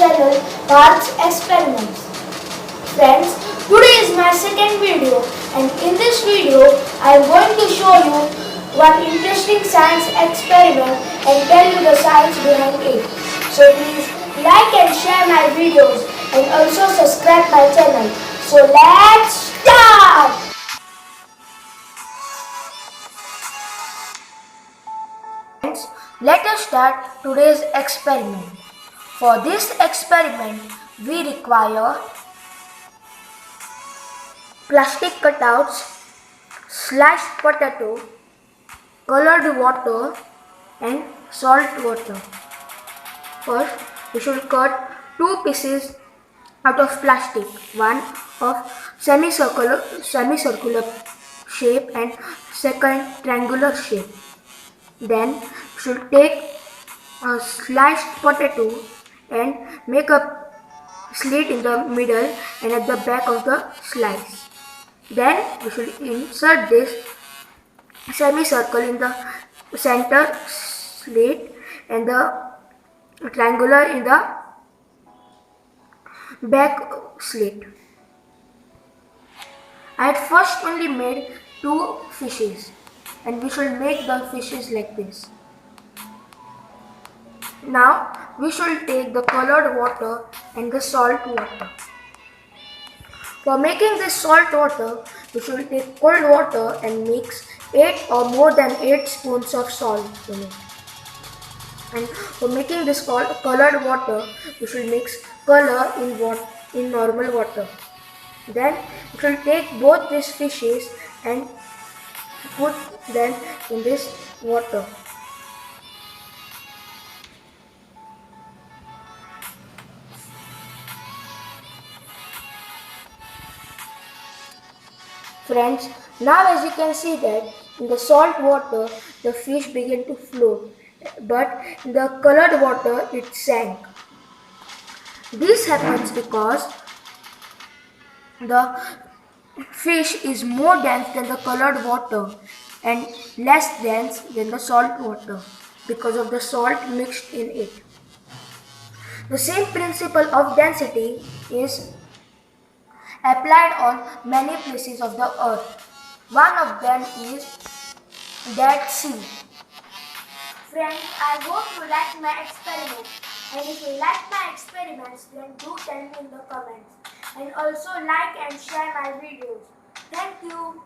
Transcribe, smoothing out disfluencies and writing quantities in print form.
channel Parth's Experiments. Friends, today is my second video and in this video I am going to show you one interesting science experiment and tell you the science behind it. So please like and share my videos and also subscribe my channel. So let's start! Friends, let us start today's experiment. For this experiment, we require plastic cutouts, sliced potato, colored water and salt water. First, we should cut two pieces out of plastic, one of semicircular shape and second triangular shape. Then we should take a sliced potato and make a slit in the middle and at the back of the slice. Then we should insert this semicircle in the center slit and the triangular in the back slit. I had first only made two fishes and we should make the fishes like this. Now we should take the colored water and the salt water. For making this salt water, we should take cold water and mix 8 or more than 8 spoons of salt in it. And for making this colored water, we should mix color in normal water. Then we should take both these fishes and put them in this water. Friends, now as you can see that in the salt water the fish began to float, but in the colored water it sank. This happens because the fish is more dense than the colored water and less dense than the salt water because of the salt mixed in it. The same principle of density is applied on many places of the earth. One of them is Dead Sea. Friends, I hope you like my experiment, and if you like my experiments then do tell me in the comments and also like and share my videos. Thank you.